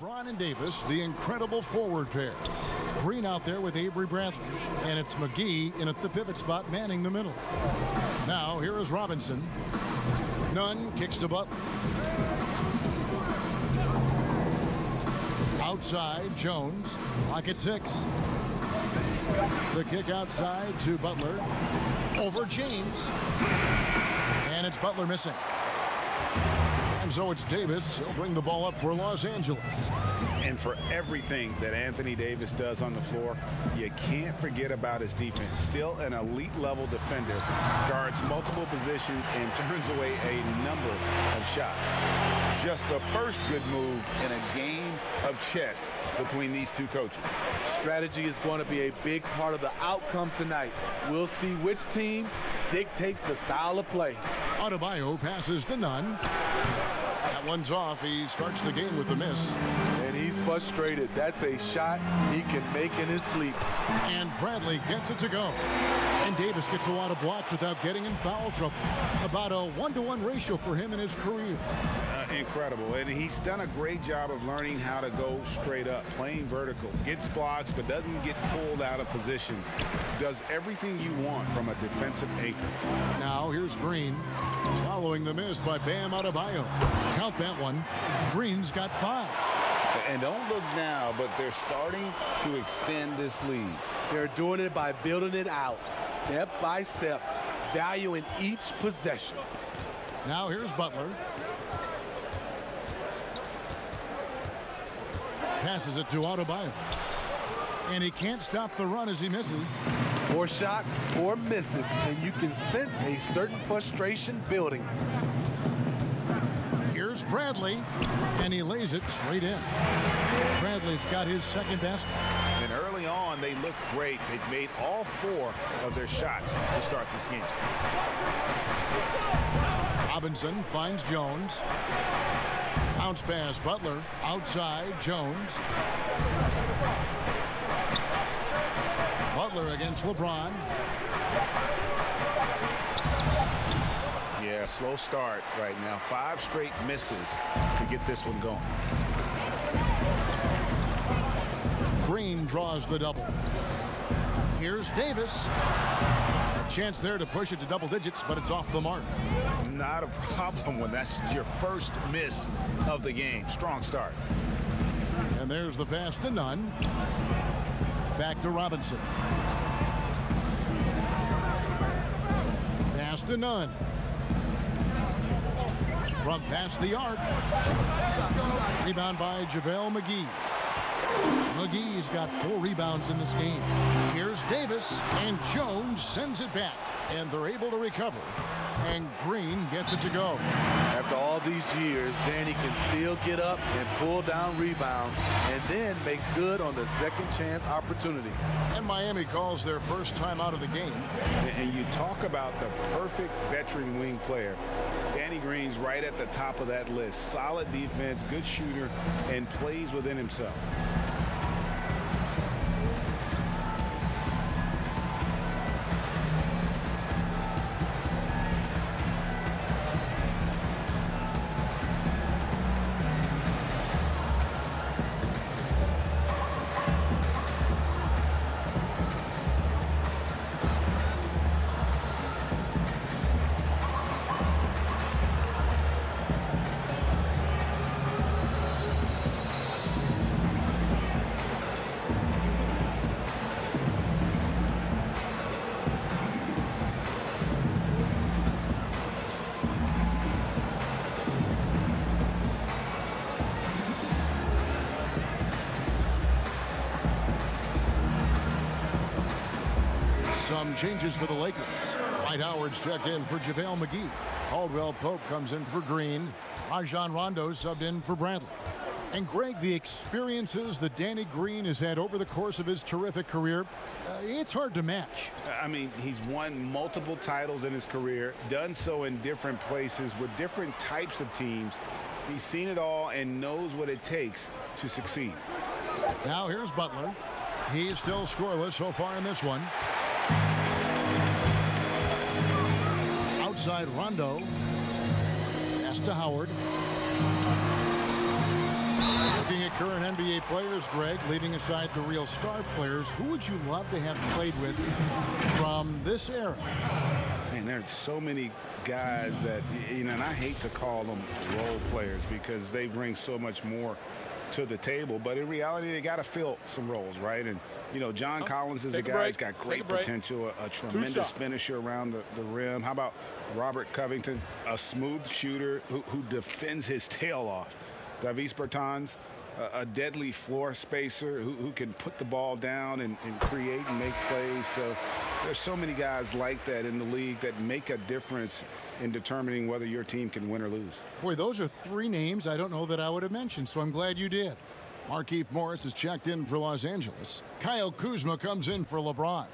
LeBron and Davis, the incredible forward pair. Green out there with Avery Bradley, and it's McGee in at the pivot spot manning the middle. Now here is Robinson. Nunn kicks to Butler. Outside, Jones. Clock at 6. The kick outside to Butler. Over James. And it's Butler missing. And so it's Davis. He'll bring the ball up for Los Angeles. And for everything that Anthony Davis does on the floor, you can't forget about his defense. Still an elite level defender, guards multiple positions and turns away a number of shots. Just the first good move in a game of chess between these two coaches. Strategy is going to be a big part of the outcome tonight. We'll see which team dictates the style of play. Adebayo passes to Nunn. That one's off. He starts the game with a miss. And he's frustrated. That's a shot he can make in his sleep. And Bradley gets it to go. And Davis gets a lot of blocks without getting in foul trouble. About a 1-to-1 ratio for him in his career. Incredible. And he's done a great job of learning how to go straight up, playing vertical. Gets blocks, but doesn't get pulled out of position. Does everything you want from a defensive anchor. Now here's Green. Following the miss by Bam Adebayo. Count that one. Green's got 5. And don't look now, but they're starting to extend this lead. They're doing it by building it out, step by step, valuing each possession. Now here's Butler. Passes it to Adebayo. And he can't stop the run as he misses. 4 shots, 4 misses, and you can sense a certain frustration building. Here's Bradley, and he lays it straight in. Bradley's got his second best. And early on, they look great. They've made all 4 of their shots to start this game. Robinson finds Jones. Bounce pass, Butler. Outside, Jones. Butler against LeBron. Yeah, slow start right now. 5 straight misses to get this one going. Green draws the double. Here's Davis. A chance there to push it to double digits, but it's off the mark. Not a problem when that's your first miss of the game. Strong start. And there's the pass to Nunn. Back to Robinson. Pass to Nunn. From past the arc. Rebound by JaVale McGee. McGee's got 4 rebounds in this game. Here's Davis, and Jones sends it back. And they're able to recover. And Green gets it to go. After all these years, Danny can still get up and pull down rebounds and then makes good on the second chance opportunity. And Miami calls their first time out of the game. And you talk about the perfect veteran wing player. Danny Green's right at the top of that list. Solid defense, good shooter, and plays within himself. Some changes for the Lakers. Dwight Howard's checked in for JaVale McGee. Caldwell Pope comes in for Green. Rajon Rondo subbed in for Bradley. And Greg, the experiences that Danny Green has had over the course of his terrific career, it's hard to match. I mean, he's won multiple titles in his career, done so in different places with different types of teams. He's seen it all and knows what it takes to succeed. Now here's Butler. He's still scoreless so far in this one. Outside Rondo. Pass to Howard. Looking at current NBA players, Greg, leaving aside the real star players, who would you love to have played with from this era? Man, there's so many guys that, you know, and I hate to call them role players because they bring so much more to the table, but in reality, they got to fill some roles, right? And, you know, John Collins is a guy who's got great potential, a tremendous finisher around the rim. How about Robert Covington, a smooth shooter who defends his tail off? Davis Bertans, a deadly floor spacer who can put the ball down and create and make plays. So there's so many guys like that in the league that make a difference in determining whether your team can win or lose. Boy, those are three names I don't know that I would have mentioned, so I'm glad you did. Markieff Morris is checked in for Los Angeles. Kyle Kuzma comes in for LeBron.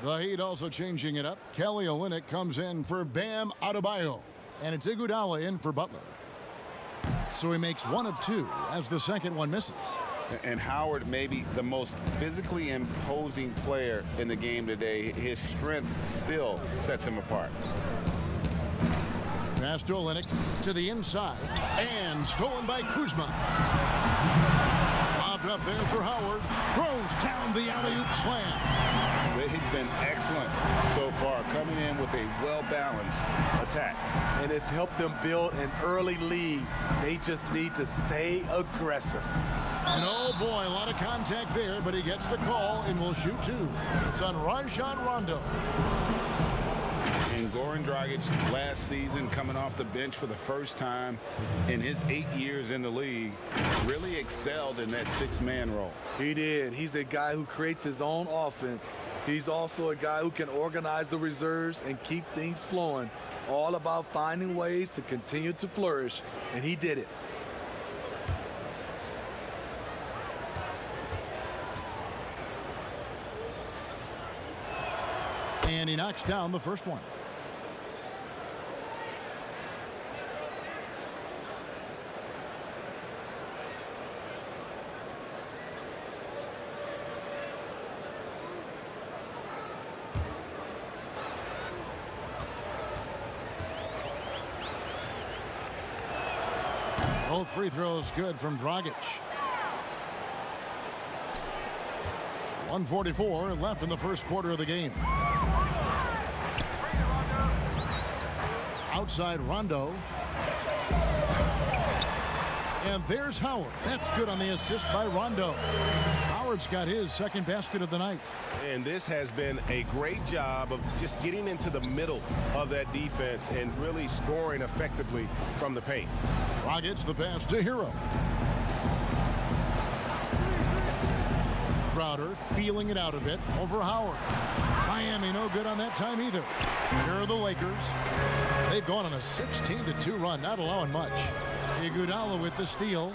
The Heat also changing it up. Kelly Olynyk comes in for Bam Adebayo. And it's Iguodala in for Butler. So he makes one of two as the second one misses. And Howard may be the most physically imposing player in the game today. His strength still sets him apart. Pass to Olynyk to the inside and stolen by Kuzma. Lobbed up there for Howard. Throws down the alley-oop slam. They've been excellent so far, coming in with a well-balanced attack. And it's helped them build an early lead. They just need to stay aggressive. And oh boy, a lot of contact there, but he gets the call and will shoot two. It's on Rajon Rondo. And Goran Dragic last season coming off the bench for the first time in his 8 years in the league really excelled in that six-man role. He did. He's a guy who creates his own offense. He's also a guy who can organize the reserves and keep things flowing. All about finding ways to continue to flourish, and he did it. And he knocks down the first one. Both free throws good from Dragic. 1:44 left in the first quarter of the game. Outside Rondo. And there's Howard. That's good on the assist by Rondo. Howard's got his second basket of the night. And this has been a great job of just getting into the middle of that defense and really scoring effectively from the paint. Dragic the pass to Hero. Crowder feeling it out a bit over Howard. Miami no good on that time either. Here are the Lakers. They've gone on a 16-2 run, not allowing much. Iguodala with the steal.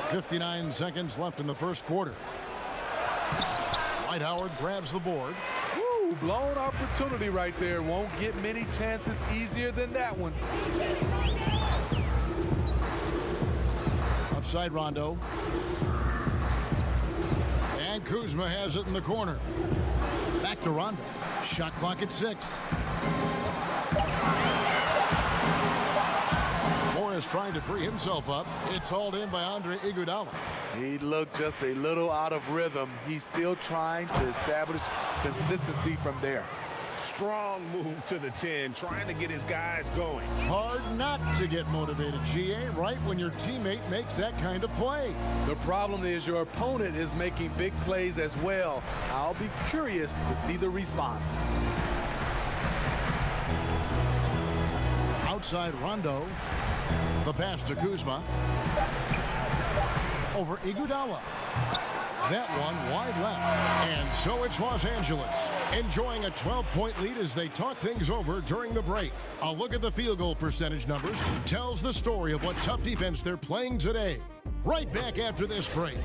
59 seconds left in the first quarter. Dwight Howard grabs the board. Woo, blown opportunity right there. Won't get many chances easier than that one. Upside Rondo. And Kuzma has it in the corner. Back to Rondo. Shot clock at 6. Morris trying to free himself up. It's hauled in by Andre Iguodala. He looked just a little out of rhythm. He's still trying to establish consistency from there. Strong move to the 10, trying to get his guys going. Hard not to get motivated, GA, right when your teammate makes that kind of play. The problem is your opponent is making big plays as well. I'll be curious to see the response. Outside Rondo. The pass to Kuzma. Over Iguodala. That one wide left. And so it's Los Angeles enjoying a 12-point lead as they talk things over during the break. A look at the field goal percentage numbers tells the story of what tough defense they're playing today. Right back after this break.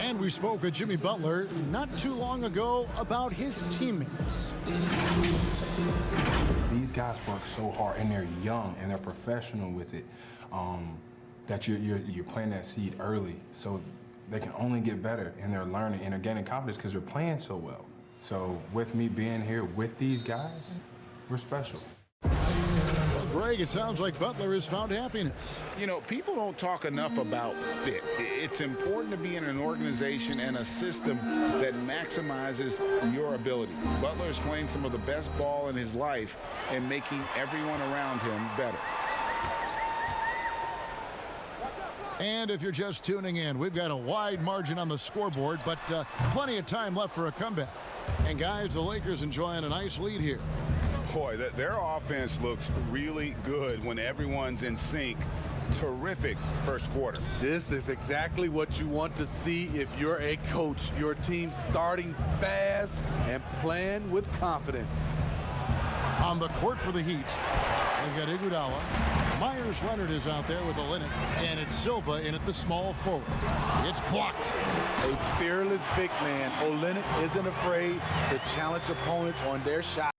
And we spoke with Jimmy Butler not too long ago about his teammates. These guys work so hard, and they're young, and they're professional with it, that you're planting that seed early, so they can only get better, and they're learning, and they're gaining confidence because they're playing so well. So with me being here with these guys, we're special. Well, Greg, it sounds like Butler has found happiness. You know, people don't talk enough about fit. It's important to be in an organization and a system that maximizes your abilities. Butler is playing some of the best ball in his life and making everyone around him better. And if you're just tuning in, we've got a wide margin on the scoreboard, but plenty of time left for a comeback. And guys, the Lakers enjoying a nice lead here. Boy, their offense looks really good when everyone's in sync. Terrific first quarter. This is exactly what you want to see if you're a coach. Your team starting fast and playing with confidence. On the court for the Heat, they've got Iguodala. Myers-Leonard is out there with the Linux, and it's Silva in at the small forward. It's blocked. A fearless big man. Olenek isn't afraid to challenge opponents on their shot.